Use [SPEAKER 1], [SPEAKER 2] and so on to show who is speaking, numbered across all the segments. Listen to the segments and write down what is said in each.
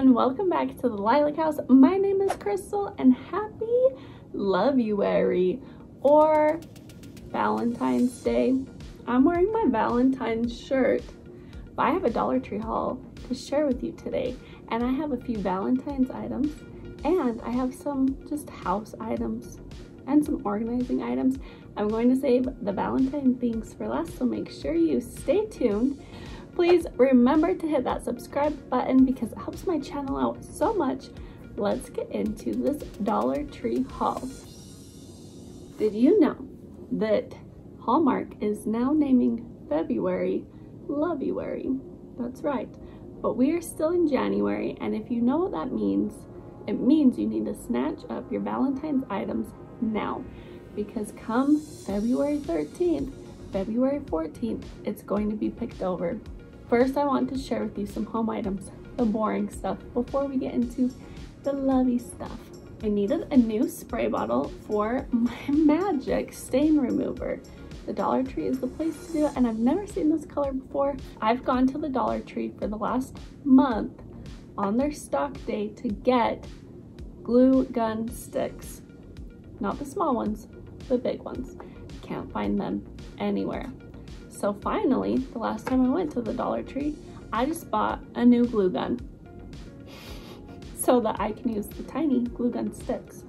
[SPEAKER 1] and welcome back to the Lilac house. My name is Crystal and happy Love-uary or Valentine's Day. I'm wearing my Valentine's shirt, but I have a Dollar Tree haul to share with you today, and I have a few Valentine's items and I have some just house items and some organizing items. I'm going to save the Valentine things for last, so make sure you stay tuned. Please remember to hit that subscribe button because it helps my channel out so much. Let's get into this Dollar Tree haul. Did you know that Hallmark is now naming February Love-uary? That's right, but we are still in January, and if you know what that means, it means you need to snatch up your Valentine's items now, because come February 13th, February 14th, it's going to be picked over. First, I want to share with you some home items, the boring stuff, before we get into the lovey stuff. I needed a new spray bottle for my magic stain remover. The Dollar Tree is the place to do it, and I've never seen this color before. I've gone to the Dollar Tree for the last month on their stock day to get glue gun sticks. Not the small ones, the big ones. Can't find them anywhere. So finally, the last time I went to the Dollar Tree, I just bought a new glue gun so that I can use the tiny glue gun sticks.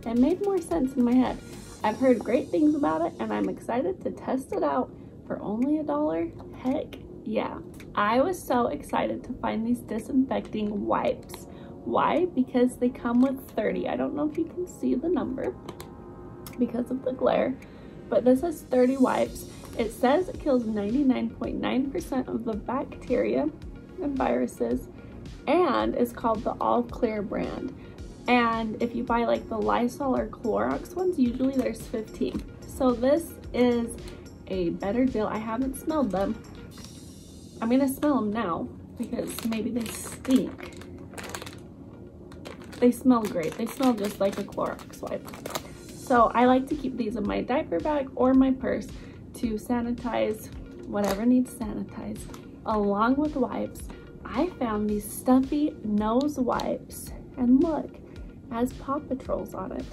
[SPEAKER 1] It made more sense in my head. I've heard great things about it and I'm excited to test it out for only $1. Heck yeah. I was so excited to find these disinfecting wipes. Why? Because they come with 30. I don't know if you can see the number because of the glare, but this has 30 wipes. It says it kills 99.9% of the bacteria and viruses, and is called the All Clear brand. And if you buy like the Lysol or Clorox ones, usually there's 15. So this is a better deal. I haven't smelled them. I'm gonna smell them now because maybe they stink. They smell great. They smell just like a Clorox wipe. So I like to keep these in my diaper bag or my purse to sanitize whatever needs sanitized. Along with wipes, I found these stuffy nose wipes, and look, it has Paw Patrols on it.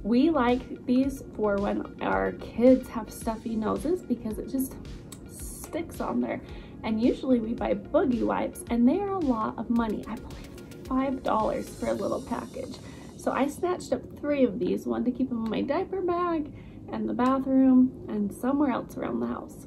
[SPEAKER 1] We like these for when our kids have stuffy noses because it just sticks on there. And usually we buy boogie wipes and they are a lot of money. I believe $5 for a little package. So I snatched up 3 of these, one to keep them in my diaper bag and the bathroom and somewhere else around the house.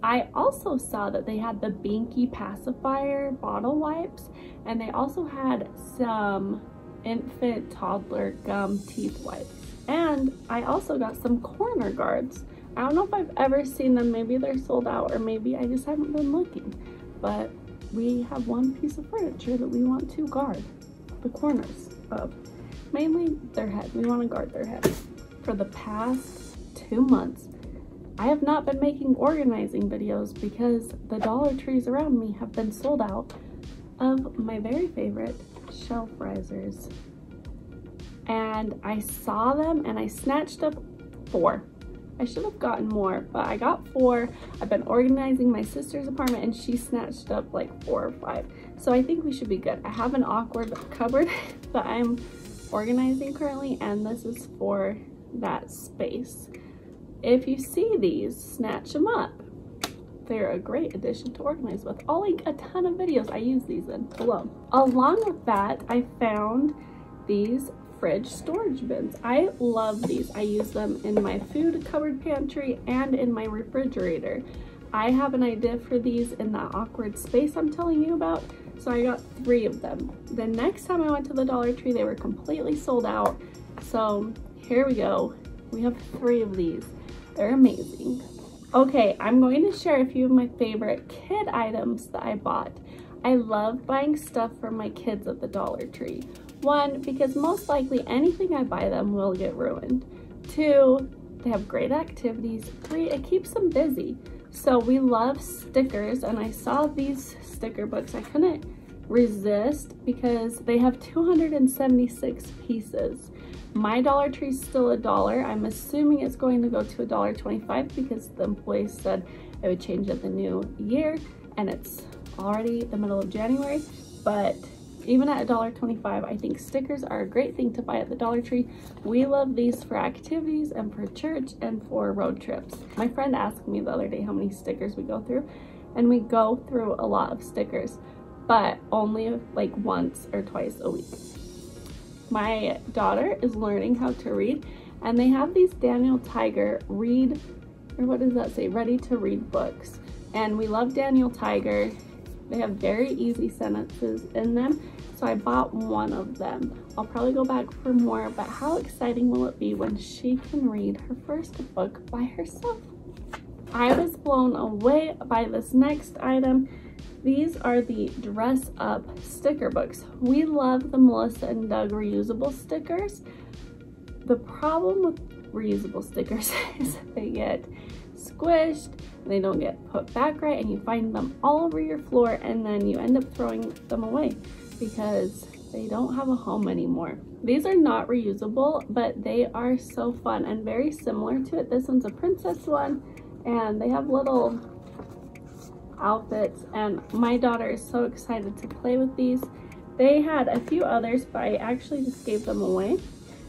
[SPEAKER 1] I also saw that they had the Binky pacifier bottle wipes, and they also had some infant toddler gum teeth wipes. And I also got some corner guards. I don't know if I've ever seen them. Maybe they're sold out or maybe I just haven't been looking, but we have one piece of furniture that we want to guard the corners of. Mainly their head. We want to guard their head. For the past 2 months, I have not been making organizing videos because the Dollar Trees around me have been sold out of my very favorite shelf risers. And I saw them and I snatched up 4. I should have gotten more, but I got 4. I've been organizing my sister's apartment and she snatched up like 4 or 5. So I think we should be good. I have an awkward cupboard that I'm organizing currently, and this is for that space. If you see these, snatch them up. They're a great addition to organize with. I'll link a ton of videos I use these in below. Along with that, I found these fridge storage bins. I love these. I use them in my food cupboard pantry and in my refrigerator. I have an idea for these in that awkward space I'm telling you about, so I got 3 of them. The next time I went to the Dollar Tree, they were completely sold out. So here we go. We have 3 of these. They're amazing. Okay, I'm going to share a few of my favorite kid items that I bought. I love buying stuff for my kids at the Dollar Tree. 1, because most likely anything I buy them will get ruined. 2, they have great activities. 3, it keeps them busy. So we love stickers, and I saw these sticker books. I couldn't resist because they have 276 pieces. My Dollar Tree is still $1. I'm assuming it's going to go to $1.25 because the employee said it would change at the new year, and it's already the middle of January, but Even at $1.25, I think stickers are a great thing to buy at the Dollar Tree. We love these for activities and for church and for road trips. My friend asked me the other day how many stickers we go through, and we go through a lot of stickers, but only like once or twice a week. My daughter is learning how to read, and they have these Daniel Tiger read, or what does that say? Ready to read books. And we love Daniel Tiger. They have very easy sentences in them, so I bought one of them. I'll probably go back for more, but how exciting will it be when she can read her first book by herself? I was blown away by this next item. These are the dress up sticker books. We love the Melissa and Doug reusable stickers. The problem with reusable stickers is they get squished, they don't get put back right, and you find them all over your floor, and then you end up throwing them away because they don't have a home anymore. These are not reusable, but they are so fun and very similar to it. This one's a princess one, and they have little outfits, and my daughter is so excited to play with these. They had a few others, but I actually just gave them away.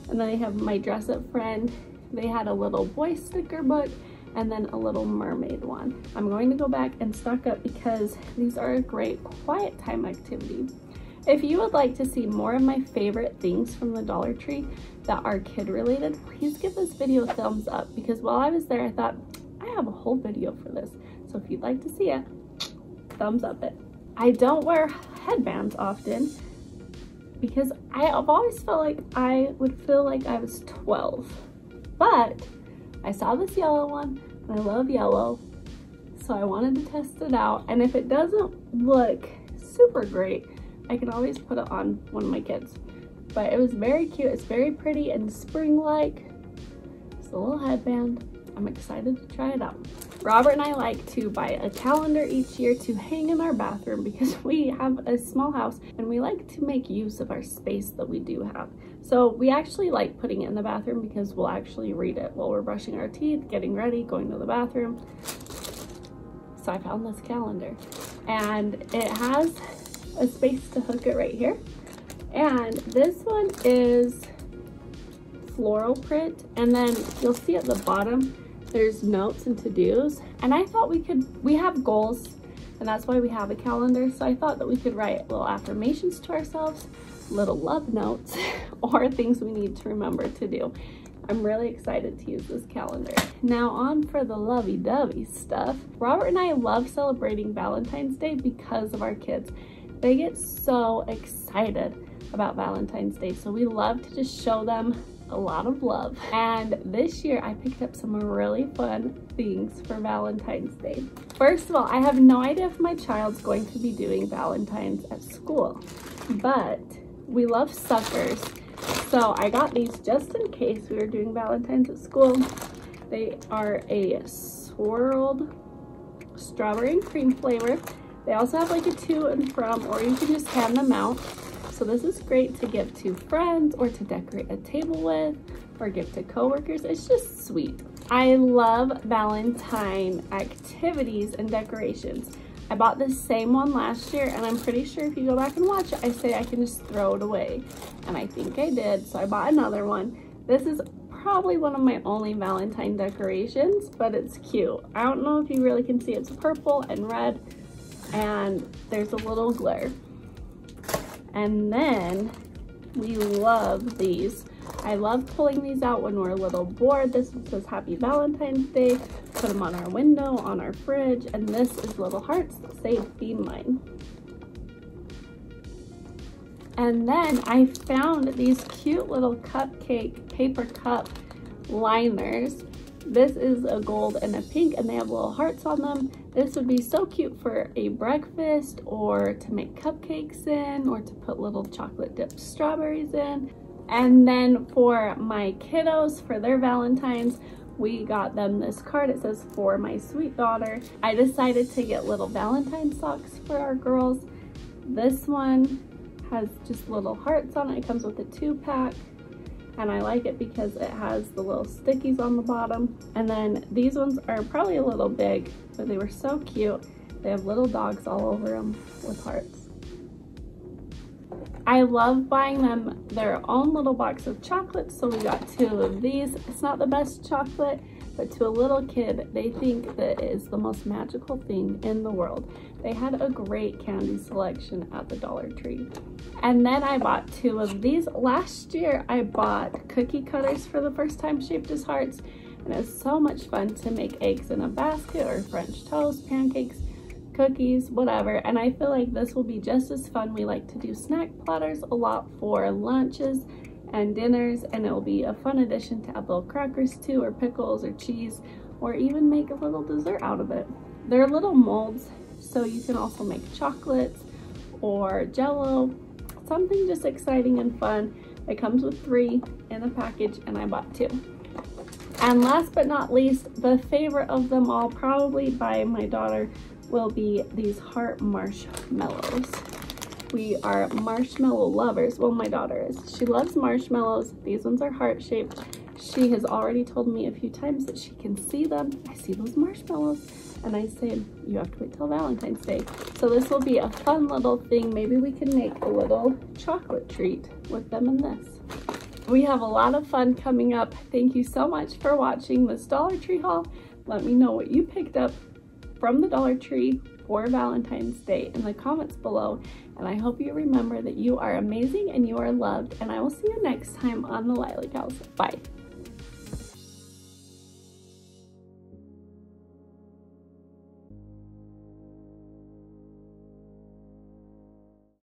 [SPEAKER 1] And then they have my dress up friend. They had a little boy sticker book, and then a little mermaid one. I'm going to go back and stock up because these are a great quiet time activity. If you would like to see more of my favorite things from the Dollar Tree that are kid related, please give this video a thumbs up, because while I was there I thought I have a whole video for this. So if you'd like to see it, thumbs up it. I don't wear headbands often because I've always felt like I would feel like I was 12, but I saw this yellow one and I love yellow, so I wanted to test it out. And if it doesn't look super great, I can always put it on one of my kids. But it was very cute. It's very pretty and spring-like. It's a little headband. I'm excited to try it out. Robert and I like to buy a calendar each year to hang in our bathroom because we have a small house and we like to make use of our space that we do have. So we actually like putting it in the bathroom because we'll actually read it while we're brushing our teeth, getting ready, going to the bathroom. So I found this calendar, and it has a space to hook it right here. And this one is floral print, and then you'll see at the bottom there's notes and to-dos, and I thought we have goals, and that's why we have a calendar. So I thought that we could write little affirmations to ourselves, little love notes, or things we need to remember to do. I'm really excited to use this calendar. Now on for the lovey-dovey stuff. Robert and I love celebrating Valentine's Day because of our kids. They get so excited about Valentine's Day, so we love to just show them a lot of love. And this year I picked up some really fun things for Valentine's Day. First of all, I have no idea if my child's going to be doing Valentine's at school, but we love suckers. So I got these just in case we were doing Valentine's at school. They are a swirled strawberry and cream flavor. They also have like a to and from, or you can just hand them out. So this is great to give to friends or to decorate a table with, or give to coworkers. It's just sweet. I love Valentine activities and decorations. I bought the same one last year, and I'm pretty sure if you go back and watch it, I say I can just throw it away. And I think I did, so I bought another one. This is probably one of my only Valentine decorations, but it's cute. I don't know if you really can see, it's purple and red, and there's a little glare. And then we love these. I love pulling these out when we're a little bored. This one says Happy Valentine's Day. Put them on our window, on our fridge, and this is little hearts that say Be Mine. And then I found these cute little cupcake paper cup liners. This is a gold and a pink, and they have little hearts on them. This would be so cute for a breakfast, or to make cupcakes in, or to put little chocolate dipped strawberries in. And then for my kiddos, for their Valentines, we got them this card. It says, for my sweet daughter. I decided to get little Valentine socks for our girls. This one has just little hearts on it. It comes with a 2-pack. And I like it because it has the little stickies on the bottom. And then these ones are probably a little big, but they were so cute. They have little dogs all over them with hearts. I love buying them their own little box of chocolates, so we got 2 of these. It's not the best chocolate, but to a little kid, they think that it is the most magical thing in the world. They had a great candy selection at the Dollar Tree. And then I bought 2 of these. Last year, I bought cookie cutters for the first time shaped as hearts, and it's so much fun to make eggs in a basket or French toast, pancakes, cookies, whatever. And I feel like this will be just as fun. We like to do snack platters a lot for lunches and dinners, and it will be a fun addition to add little crackers too, or pickles or cheese, or even make a little dessert out of it. They're little molds, so you can also make chocolates or jello, something just exciting and fun. It comes with 3 in a package, and I bought 2. And last but not least, the favorite of them all, probably by my daughter, will be these heart marshmallows. We are marshmallow lovers. Well, my daughter is. She loves marshmallows. These ones are heart-shaped. She has already told me a few times that she can see them. I see those marshmallows. And I say, you have to wait till Valentine's Day. So this will be a fun little thing. Maybe we can make a little chocolate treat with them in this. We have a lot of fun coming up. Thank you so much for watching this Dollar Tree haul. Let me know what you picked up from the Dollar Tree for Valentine's Day in the comments below. And I hope you remember that you are amazing and you are loved. And I will see you next time on the Lilac House. Bye.